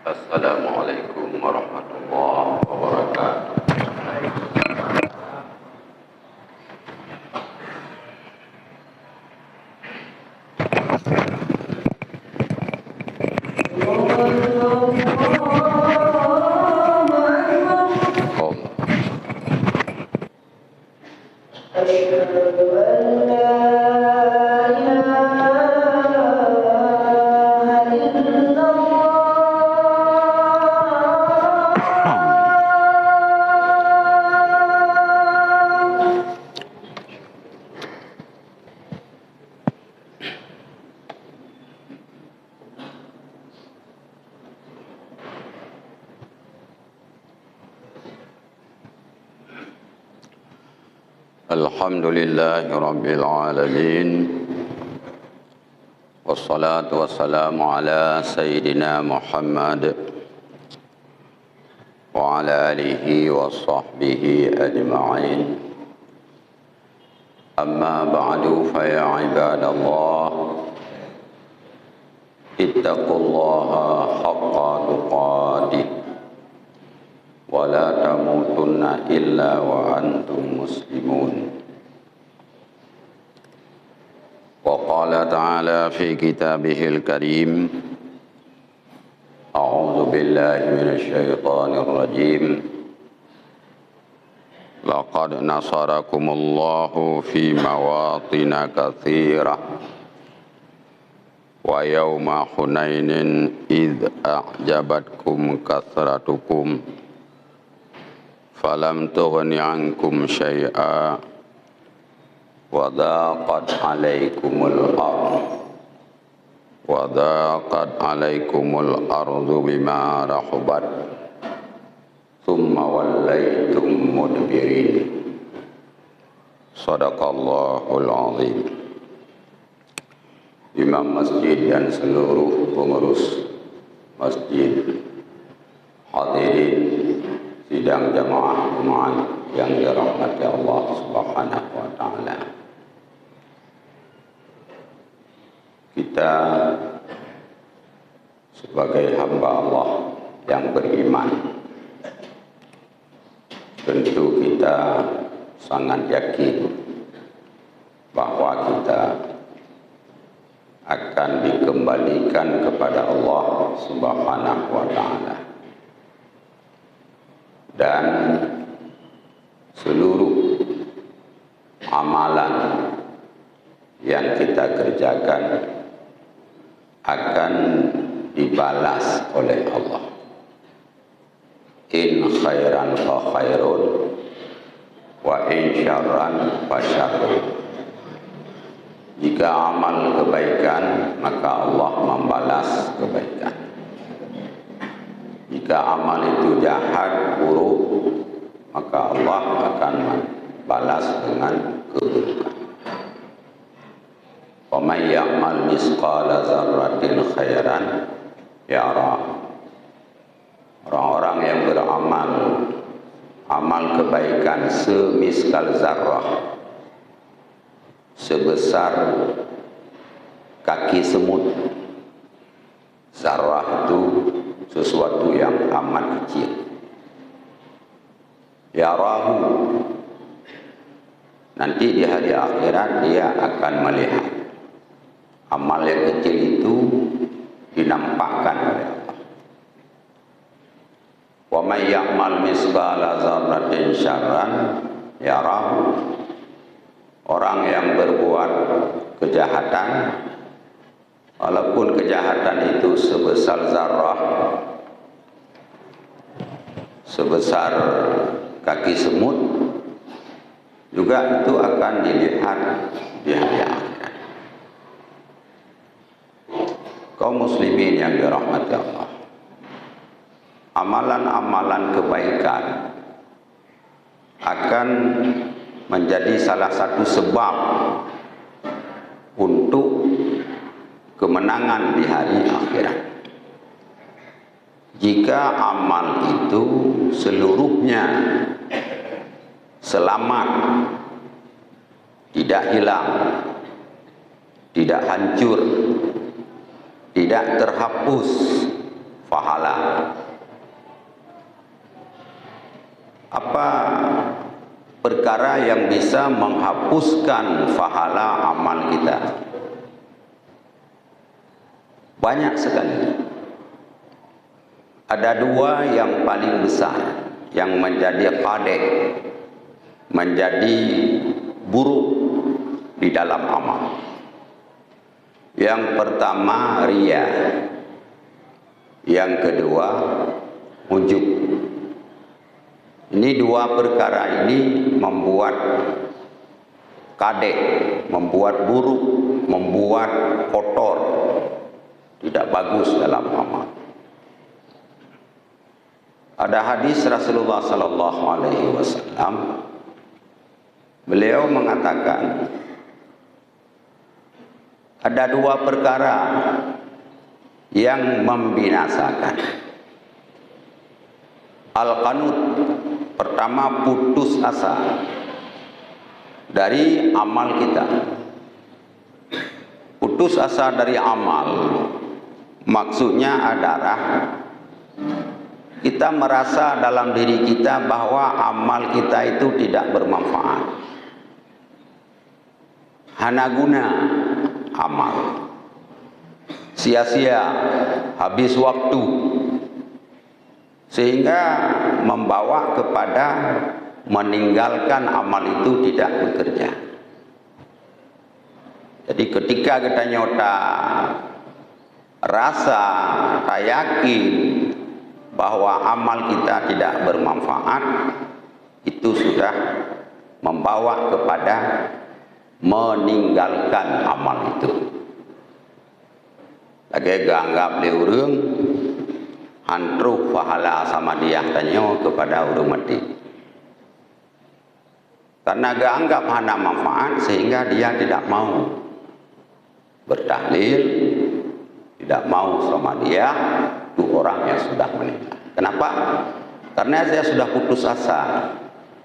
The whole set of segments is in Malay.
Assalamualaikum warahmatullahi wabarakatuh. Alhamdulillahi Rabbil Alamin. Wassalatu wassalamu ala Sayyidina Muhammad wa ala alihi wa sahbihi ajma'in. Amma ba'du fa ya ibadallah, ittaqullaha haqqa tuqatih wa la tamutunna illa wa antum muslimun. Wa qala ta'ala fi kitabihil karim, a'udzu billahi minasy syaithanir rajim. Laqad nasarakumullahu fi mawatina katsirah wa yawma Hunainin idh a'jabatkum kathratukum falam tughni ankum syai'a wa dhaqat 'alaikumul ardu bima rahabat thumma wallaytum mudbirin. Shadaqallahul azim. Imam masjid dan seluruh pengurus masjid, hadirin sidang jamaah yang dirahmati Allah Subhanahu wa taala. Kita sebagai hamba Allah yang beriman, tentu kita sangat yakin bahwa kita akan dikembalikan kepada Allah Subhanahu wa taala, dan seluruh amalan yang kita kerjakan akan dibalas oleh Allah. In khairan fa khairun wa in syarran fa syarrun. Jika amal kebaikan, maka Allah membalas kebaikan. Jika amal itu jahat, buruk, maka Allah akan membalas dengan keburukan. Wa may ya'mal misqala dzarratin khairan yara. Orang-orang yang beramal amal kebaikan semiskal zarrah, sebesar kaki semut. Zarrah itu sesuatu yang amat kecil. Yarahu, nanti di hari akhirat dia akan melihat amal yang kecil itu dinampakkan oleh Allah. Wa may ya'mal misqala dzarratin syarran yarahu. Orang yang berbuat kejahatan, walaupun kejahatan itu sebesar zarrah, sebesar kaki semut, juga itu akan dilihat di hari akhirat. Kaum muslimin yang dirahmati Allah, amalan-amalan kebaikan akan menjadi salah satu sebab untuk kemenangan di hari akhirat. Jika amal itu seluruhnya selamat, tidak hilang, tidak hancur, tidak terhapus, pahala. Apa perkara yang bisa menghapuskan pahala amal kita? Banyak sekali. Ada dua yang paling besar yang menjadi qadih, menjadi buruk di dalam amal. Yang pertama riya, yang kedua ujub. Ini dua perkara ini membuat qadih, membuat buruk, membuat kotor, tidak bagus dalam amal. Ada hadis Rasulullah sallallahu alaihi wasallam, beliau mengatakan ada dua perkara yang membinasakan. Al-qanut, pertama putus asa dari amal kita. Putus asa dari amal maksudnya adalah kita merasa dalam diri kita bahwa amal kita itu tidak bermanfaat, hana guna amal, sia-sia, habis waktu, sehingga membawa kepada meninggalkan amal itu tidak bekerja. Jadi ketika kita nyota rasa, tak yakin bahwa amal kita tidak bermanfaat, itu sudah membawa kepada meninggalkan amal itu. Lagi anggap dia urang hantruh pahala sama dia tanya kepada urang mati. Karena gak anggap hana manfaat sehingga dia tidak mau bertahlil, tidak mau sama dia itu orang yang sudah meninggal. Kenapa? Karena saya sudah putus asa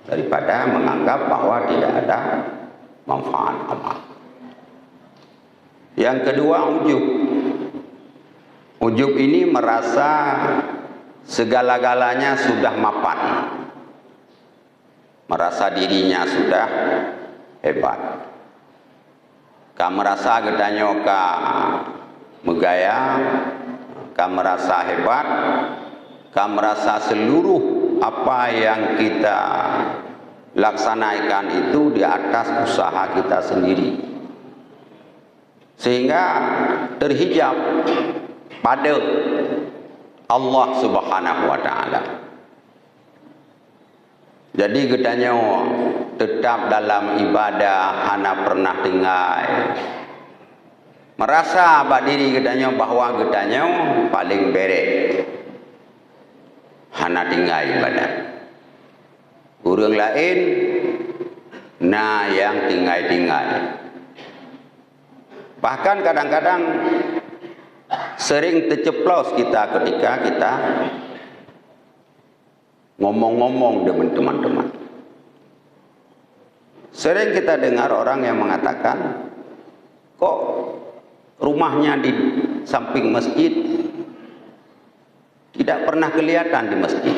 daripada menganggap bahwa tidak ada manfaat amal. Yang kedua ujub. Ujub ini merasa segala-galanya sudah mapan, merasa dirinya sudah hebat. Ka merasa gedanya ka megaya, ka merasa hebat, ka merasa seluruh apa yang kita laksanakan itu di atas usaha kita sendiri, sehingga terhijab pada Allah Subhanahu wa taala. Jadi gedanya tetap dalam ibadah hana pernah tinggal, merasa bak diri gedanya bahwa gedanya paling berek, hana tinggal ibadah. Urang lain nah yang tinggal-tinggal. Bahkan kadang-kadang sering terceplos kita ketika kita ngomong-ngomong dengan teman-teman. Sering kita dengar orang yang mengatakan, kok rumahnya di samping masjid tidak pernah kelihatan di masjid.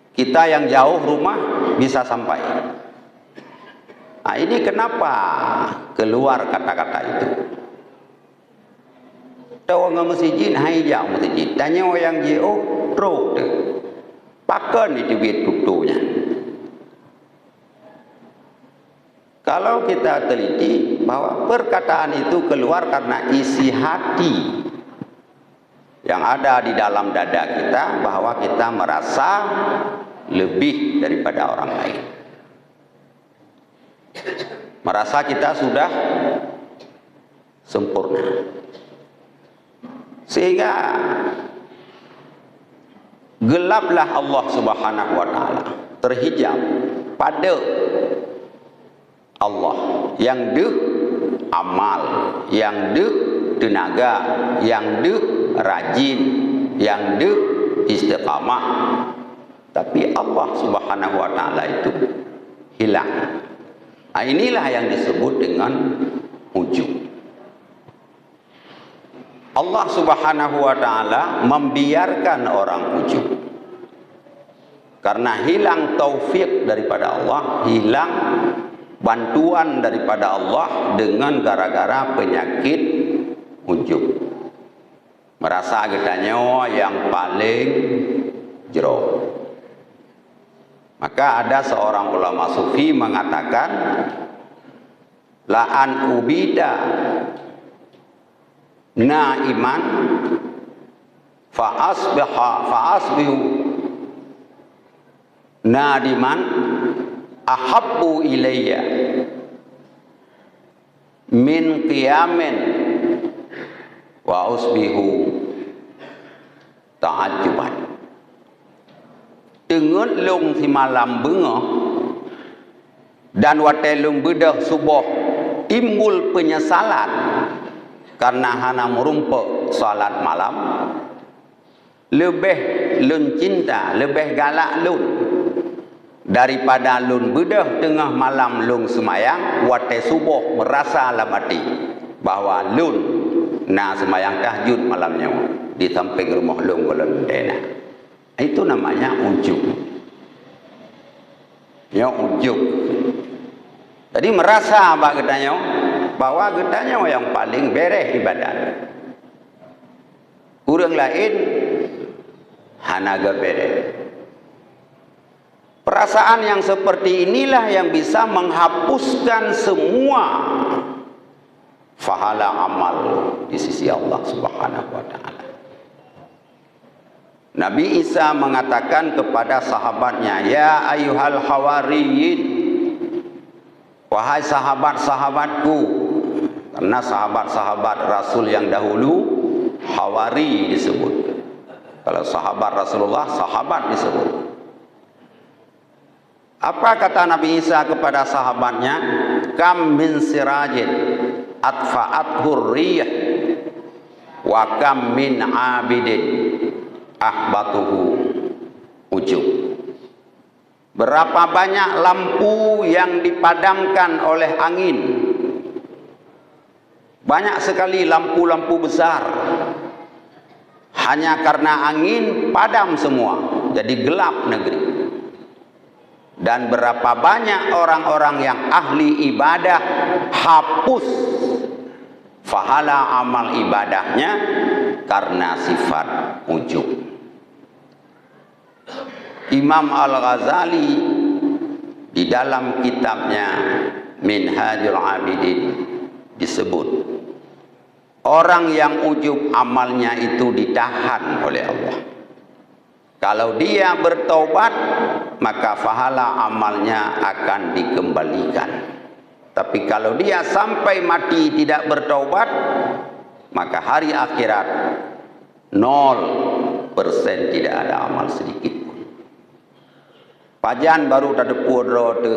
Kita yang jauh rumah bisa sampai. Nah, ini kenapa keluar kata-kata itu? Tahu nggak masjid, hai jauh masjid. Tanya orang jauh, roh deh. Pakan itu duit tutunya. Kalau kita teliti bahwa perkataan itu keluar karena isi hati yang ada di dalam dada kita, bahwa kita merasa lebih daripada orang lain, merasa kita sudah sempurna, sehingga gelaplah Allah Subhanahu wa taala, terhijab pada Allah yang de amal, yang de tenaga, yang de rajin, yang de istiqamah. Tapi Allah Subhanahu wa taala itu hilang. Nah, inilah yang disebut dengan ujub. Allah Subhanahu wa taala membiarkan orang ujub. Karena hilang taufik daripada Allah, hilang bantuan daripada Allah dengan gara-gara penyakit ujub. Merasa kitanya yang paling jero. Maka ada seorang ulama sufi mengatakan, la'an ubida naiman fa'asbihu nadiman ahabbu ilayya min qiyamin wa usbihu ta'ajjuban. Dengan lung si malam bengah dan watai lung bedah subuh timbul penyesalan karena hana merumpuk salat malam, lebih lun cinta, lebih galak lun daripada lun bedah tengah malam lun semayang watai subuh merasa alam hati bahawa lun na semayang tahajud malamnya di samping rumah lun golon dena. Itu namanya ujub. Ya, ujub. Jadi merasa abak getanya bahwa getanya yang paling beres ibadat. Orang lain hanaga beres. Perasaan yang seperti inilah yang bisa menghapuskan semua pahala amal di sisi Allah Subhanahu wa taala. Nabi Isa mengatakan kepada sahabatnya, ya ayyuhal hawariyin, wahai sahabat-sahabatku. Karena sahabat-sahabat Rasul yang dahulu hawari disebut. Kalau sahabat Rasulullah, sahabat disebut. Apa kata Nabi Isa kepada sahabatnya? Kam min sirajin atfa'athur riyah wa kam min abidin ahbatuhu ujub. Berapa banyak lampu yang dipadamkan oleh angin. Banyak sekali lampu-lampu besar. Hanya karena angin padam semua, jadi gelap negeri. Dan berapa banyak orang-orang yang ahli ibadah hapus pahala amal ibadahnya karena sifat ujub. Imam Al-Ghazali di dalam kitabnya Minhajul Abidin disebut, orang yang ujub amalnya itu ditahan oleh Allah. Kalau dia bertaubat, maka pahala amalnya akan dikembalikan. Tapi kalau dia sampai mati tidak bertaubat, maka hari akhirat 0% tidak ada amal sedikit. Pajan baru tak ada tu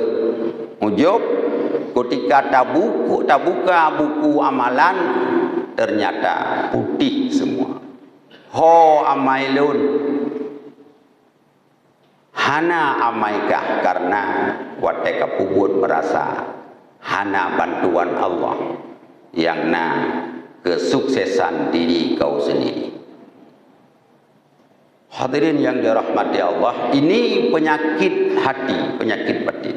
ujub, ketika tak buka buku amalan, ternyata putih semua. Ho amailun, hana amaikah karena wateka pubut merasa hana bantuan Allah yang na kesuksesan diri kau sendiri. Hadirin yang dirahmati Allah, ini penyakit hati, penyakit batin.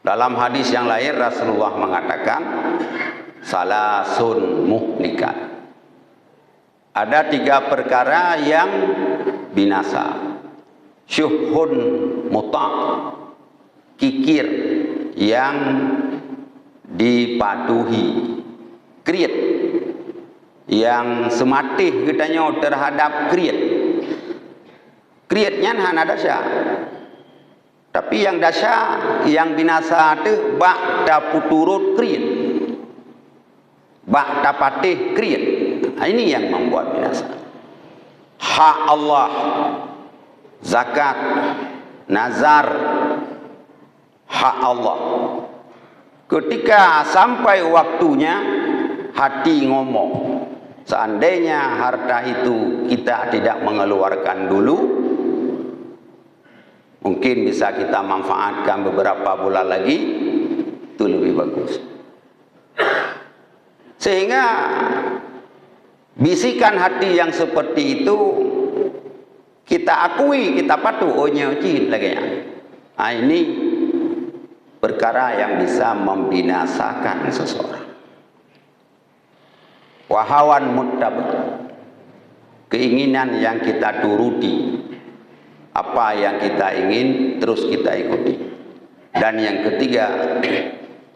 Dalam hadis yang lain Rasulullah mengatakan salasun muhlikat. Ada 3 perkara yang binasa. Syuhun muta', kikir yang dipatuhi, kriit yang sematih katanya terhadap kriit. Kriitnya hana dasar. Tapi yang dasar, yang binasa itu bak ta puturut kriit, bak ta patih kriit. Ini yang membuat binasa. Hak Allah, zakat, nazar, hak Allah. Ketika sampai waktunya hati ngomong, seandainya harta itu kita tidak mengeluarkan dulu, mungkin bisa kita manfaatkan beberapa bulan lagi, itu lebih bagus. Sehingga Bisikan hati yang seperti itu kita akui, kita patuh, oh nyocin lagi ya. Nah, ini perkara yang bisa membinasakan seseorang. Wahawan muttabi, keinginan yang kita turuti, apa yang kita ingin terus kita ikuti. Dan yang ketiga,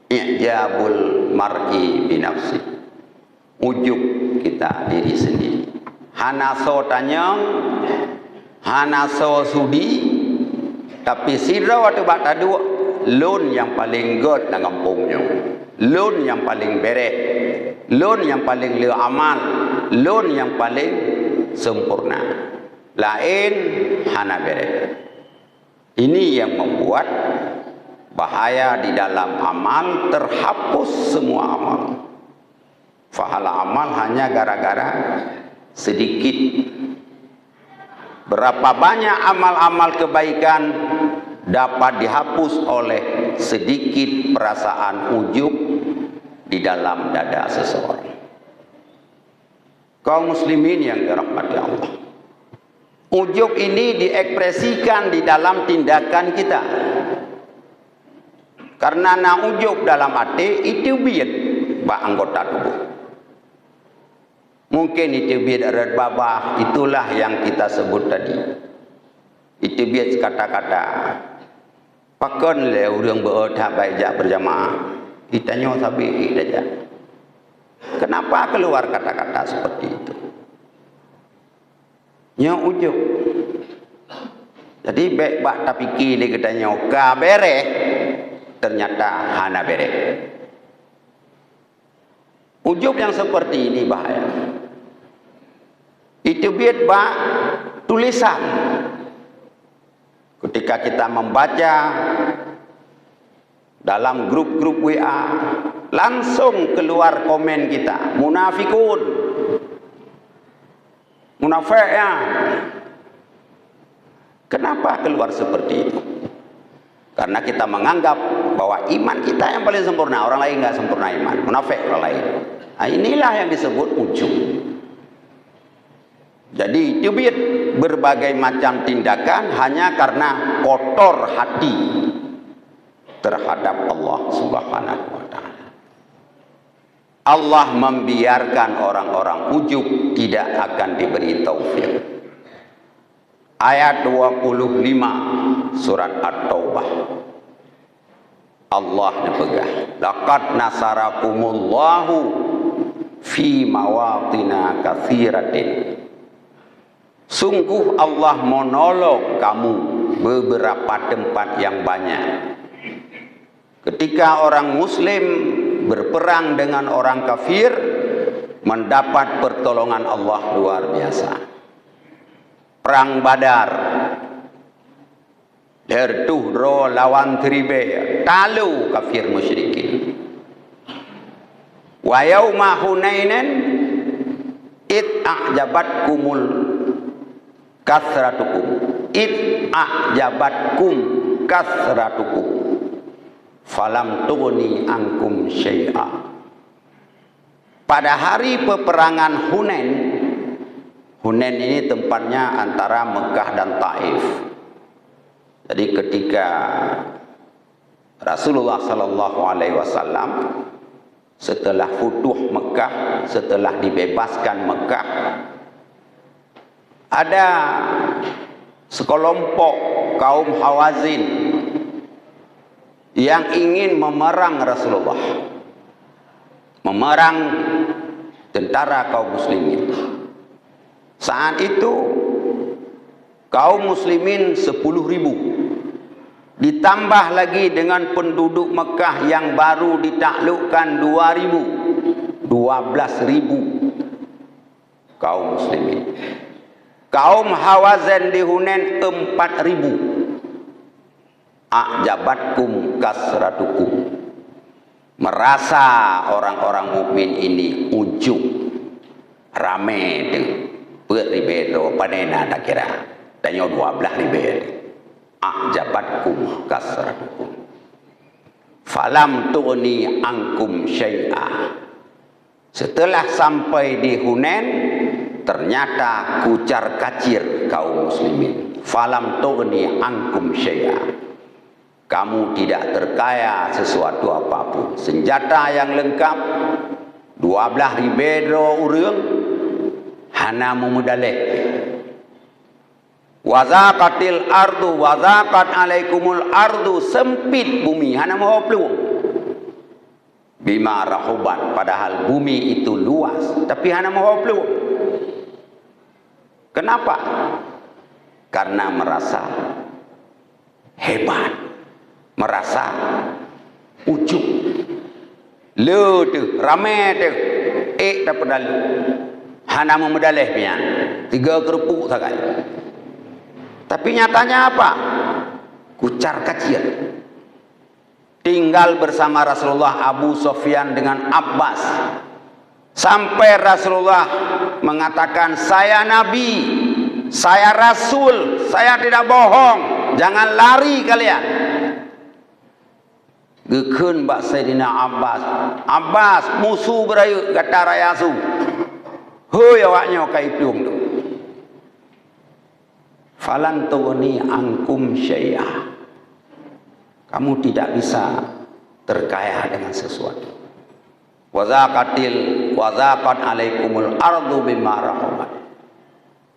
i'jabul mar'i binafsi, ujub kita diri sendiri. Hanaso tanyang, hanaso sudi, tapi sira waktu bak tadu lun yang paling god nang kampungnya, lun yang paling berek, lun yang paling le amal, lun yang paling sempurna. Lain hana berek. Ini yang membuat bahaya di dalam amal, terhapus semua amal. Pahala amal hanya gara-gara sedikit. Berapa banyak amal-amal kebaikan dapat dihapus oleh sedikit perasaan ujub di dalam dada seseorang. Kaum muslimin yang dirahmati Allah, ujub ini diekspresikan di dalam tindakan kita. Karena na ujub dalam hati itu biar bak anggota tubuh. Mungkin itu biar erat babah, itulah yang kita sebut tadi. Itu biar kata-kata pakon le urang beodah baik berjamaah. Itanya sabi saja. Kenapa keluar kata-kata seperti itu? Nya ujub. Jadi baik bak tapiki le katanya ka bere, ternyata hana bere. Ujub yang seperti ini bahaya. Itu biar bak tulisan. Ketika kita membaca dalam grup-grup WA, langsung keluar komen kita, munafikun, munafik ya. Kenapa keluar seperti itu? Karena kita menganggap bahwa iman kita yang paling sempurna, orang lain nggak sempurna iman, munafik orang lain. Nah, inilah yang disebut ujub. Jadi cubit berbagai macam tindakan hanya karena kotor hati terhadap Allah Subhanahu wa taala. Allah membiarkan orang-orang ujub tidak akan diberi taufik. Ayat 25 surat At-Taubah. Allah nepegah, laqad nasarakumullahu fi mawatina katsiratin. Sungguh Allah menolong kamu beberapa tempat yang banyak. Ketika orang muslim berperang dengan orang kafir, mendapat pertolongan Allah luar biasa. Perang Badar, dertuhro lawan tribe, talu kafir musyrikin. Wa yauma Hunainin id a'jabatkumul kasratukum, id a'jabatkum kasratukum falam tughni ankum syai'a. Pada hari peperangan Hunain, Hunain ini tempatnya antara Mekah dan Taif. Jadi ketika Rasulullah sallallahu alaihi wasallam setelah futuh Mekah, setelah dibebaskan Mekah, ada sekelompok kaum Hawazin yang ingin memerang Rasulullah, memerang tentara kaum muslimin. Saat itu kaum muslimin 10.000, ditambah lagi dengan penduduk Mekah yang baru ditaklukkan 2.000, 12.000 kaum muslimin. Kaum Hawazin di Hunain 4.000. A'jabatkum kasratukum. Merasa orang-orang mukmin ini ujub, rame deng, ribedo panena tak kira, danyo 12 ribedo. A'jabatkum kasratukum. Falam tughni ankum syai'a. Setelah sampai di Hunain, ternyata kucar kacir kaum muslimin. Falam tughni ankum syai'a. Kamu tidak terkaya sesuatu apapun. Senjata yang lengkap, 12.000 urang hana memudalih. Wazaqatil ardu wazaqat alaikumul ardu, sempit bumi hana mau peluang. Bima rahuban, padahal bumi itu luas tapi hana mau peluang. Kenapa? Karena merasa hebat, merasa ujub. Le tu ramai tu dapat dalu hana memedalih pian 3 kerupuk sakai. Tapi nyatanya apa? Kucar kacir. Tinggal bersama Rasulullah Abu Sufyan dengan Abbas. Sampai Rasulullah mengatakan, saya Nabi, saya Rasul, saya tidak bohong. Jangan lari kalian. Gekun bak Sayyidina Abbas. Abbas, musuh berayu, kata Rayasu. Hoi awaknya kai piung tu. Falan tughni ankum syai'ah. Kamu tidak bisa terkaya dengan sesuatu. Wazaqat alaikumul ardu bima rahabat.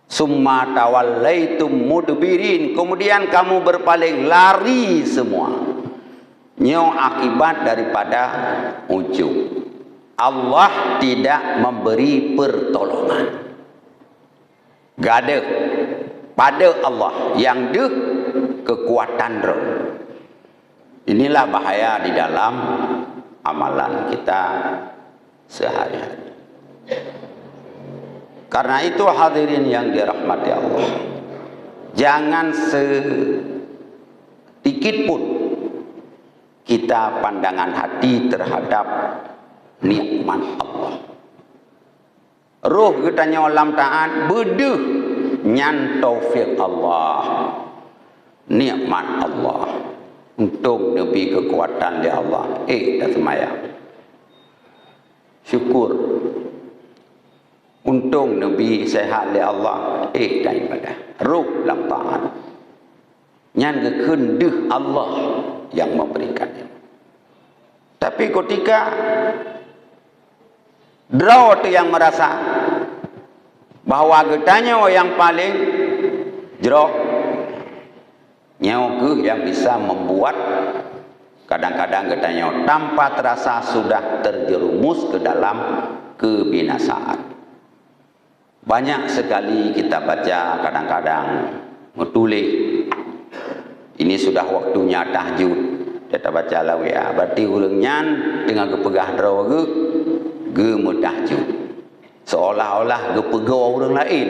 Summa tawallaitum mudbirin. Kemudian kamu berpaling, lari semua. Nyo akibat daripada ujub. Allah tidak memberi pertolongan. Gada pada Allah yang deh kekuatan roh. Inilah bahaya di dalam amalan kita sehari-hari. Karena itu hadirin yang dirahmati Allah, jangan sedikit pun kita pandangan hati terhadap nikmat Allah. Roh kita nyolam taat bedeh nyan taufik Allah, nikmat Allah. Untung Nabi kekuatan di Allah. Dah semayang. Syukur. Untung Nabi sehat di Allah. Dah ibadah. Ruh lam ta'at. Nyan kekenduh Allah yang memberikannya. Tapi ketika draw tu yang merasa bahawa getanya yang paling jero, nyawa yang bisa membuat kadang-kadang katanya tanpa terasa sudah terjerumus ke dalam kebinasaan. Banyak sekali kita baca kadang-kadang metulis ini sudah waktunya tahajud. Kita baca lah ya, berarti urangnya dengan kepegah draw ge tahajud. Seolah-olah ge pegau orang lain.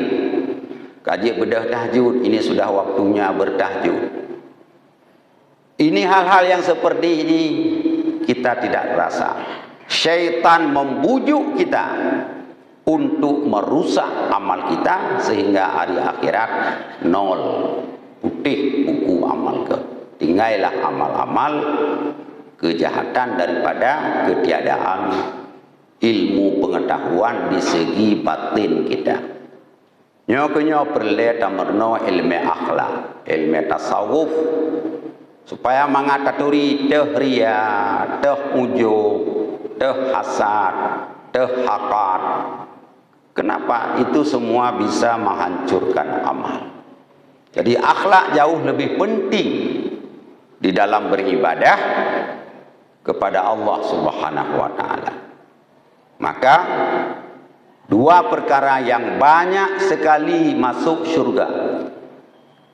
Kaji bedah tahajud, ini sudah waktunya bertahajud. Ini hal-hal yang seperti ini kita tidak rasa. Syaitan membujuk kita untuk merusak amal kita sehingga hari akhirat nol, putih buku amal ke. Tinggallah amal-amal kejahatan daripada ketiadaan ilmu pengetahuan di segi batin kita. Nyokonyo perle tamerno ilmu akhlak, ilmu tasawuf, supaya mengataturi teh ria, teh ujub, teh hasad, teh hakat. Kenapa? Itu semua bisa menghancurkan amal. Jadi akhlak jauh lebih penting di dalam beribadah kepada Allah Subhanahu wa taala. Maka dua perkara yang banyak sekali masuk syurga.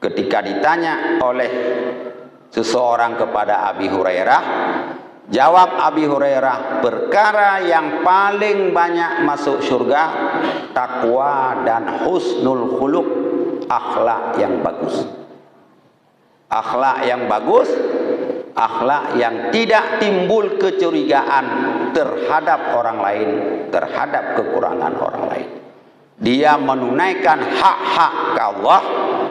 Ketika ditanya oleh seseorang kepada Abi Hurairah, jawab Abi Hurairah, perkara yang paling banyak masuk syurga takwa dan husnul khuluq, akhlak yang bagus. Akhlak yang bagus, akhlak yang tidak timbul kecurigaan terhadap orang lain, terhadap kekurangan orang lain. Dia menunaikan hak-hak Allah,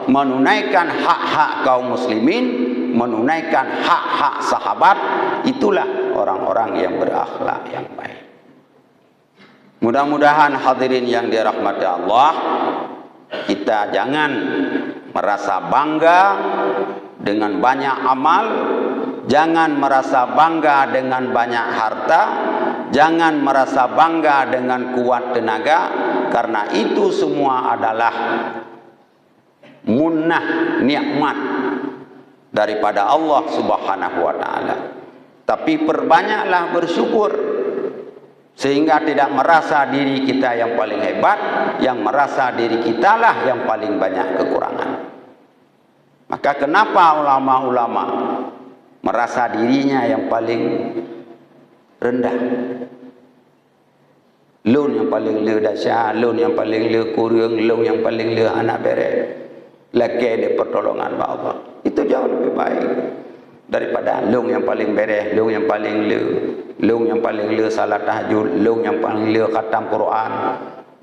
menunaikan hak-hak kaum muslimin, menunaikan hak-hak sahabat. Itulah orang-orang yang berakhlak yang baik. Mudah-mudahan hadirin yang dirahmati Allah, kita jangan merasa bangga dengan banyak amal, jangan merasa bangga dengan banyak harta, jangan merasa bangga dengan kuat tenaga, karena itu semua adalah munnah, nikmat daripada Allah Subhanahu wa taala. Tapi perbanyaklah bersyukur, sehingga tidak merasa diri kita yang paling hebat, yang merasa diri kita lah yang paling banyak kekurangan. Maka kenapa ulama-ulama merasa dirinya yang paling rendah? Lun yang paling le dahsyat, lun yang paling le kurang, lun yang paling le anak beres. Laki di pertolongan Allah. Itu jauh lebih baik daripada lung yang paling beres, lung yang paling le, lung yang paling le salat tahajud, lung yang paling le khatam Quran,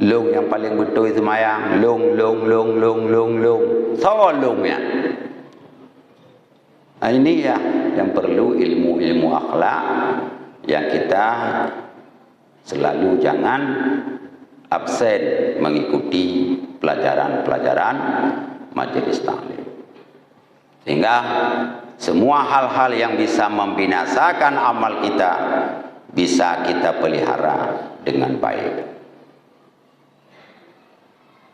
lung yang paling betul semayang, lung. So lungnya. Nah, ini ya yang perlu ilmu-ilmu akhlak yang kita selalu jangan absen mengikuti pelajaran-pelajaran majelis taklim. Sehingga semua hal-hal yang bisa membinasakan amal kita bisa kita pelihara dengan baik.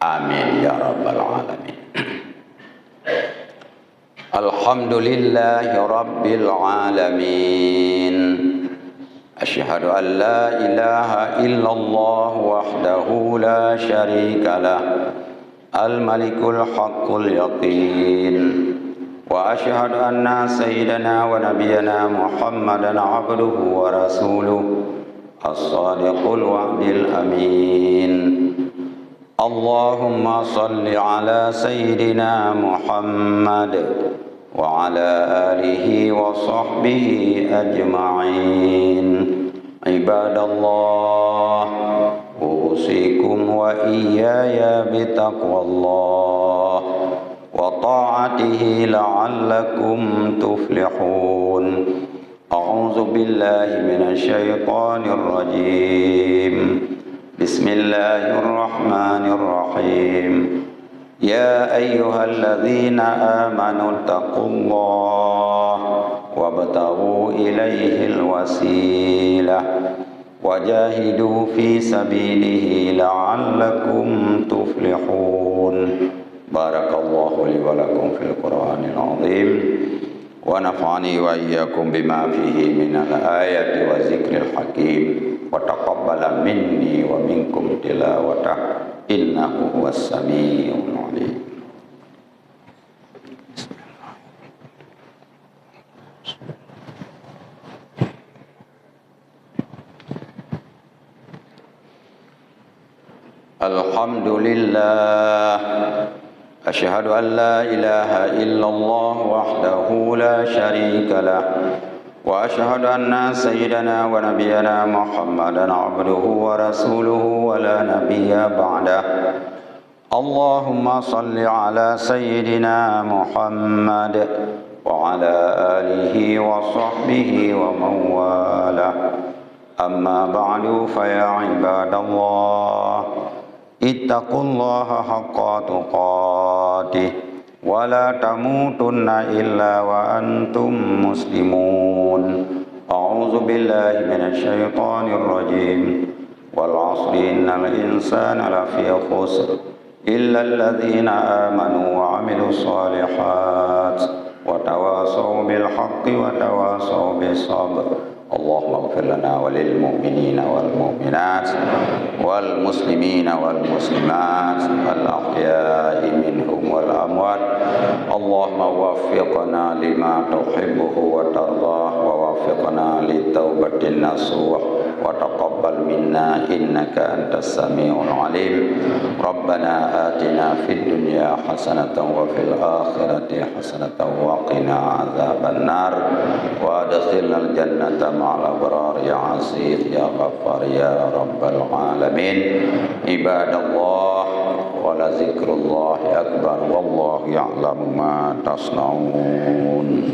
Amin ya rabbal alamin. Alhamdulillahi rabbil alamin. Asyhadu an la ilaha illallah wahdahu la syarika lah. Al-Malikul Haqqul Yaqin. Wa asyhadu anna sayyidana wa nabiyyana Muhammadan abduhu wa rasuluh as-sadiqul wa'dil amin. Allahumma salli ala sayyidina Muhammad wa ala alihi wa sahbihi ajma'in. Ibadallah, usikum wa iyaya bitaqwallah wa ta'atihi la'allakum tuflihun. A'udzu billahi minasy syaithanir rajim. Bismillahirrahmanirrahim. Ya ayyuhalladzina amanu taqullaha wabtaghu ilaihil wasilah wajahidu fi sabilihi la'allakum tuflihun. Barakallahu li wa lakum fil Qur'anil azim wa nafa'ani wa iyyakum bima fihi minal ayati wa zikril hakim wa taqabbala minni wa minkum tilawatah innahu huwas samiul alim. Alhamdulillah, asyhadu an la ilaha illallah wahdahu la syarika lah, wa asyhadu anna sayyidana wa nabiyyana Muhammadan abduhu wa rasuluhu wa la nabiyya ba'dah. Allahumma salli ala sayyidina Muhammad wa ala alihi wa sahbihi wa man walah. Amma ba'du, fa ya ibadallah, ittaqullaha haqqa tuqatih wa la tamutunna illa wa antum muslimun. A'udzu billahi minasy syaithanir rajim. Wal 'asri innal insana lafi khusr illa alladzina amanu wa 'amilus shalihat wa tawasaw bil haqqi wa tawasaw bis sabr. Allahumma ighfir lana wa lil mu'minina wal mu'minat wal muslimina wal muslimat al ahya'i minhum wal amwat. Allahumma waffiqna lima tuhibbuhu wa tardah wa waffiqna li taubatin nasuh wa taqabbal minna innaka antas samiul alim. Rabbana atina fid dunya hasanatan wa fil akhirati hasanatan wa qina adzaban nar wa adkhilnal jannata ma'al abrar ya aziz ya ghaffar ya rabbal alamin. Ibadallah, wa la zikrullahi akbar wallahu ya'lamu ma tasnaun.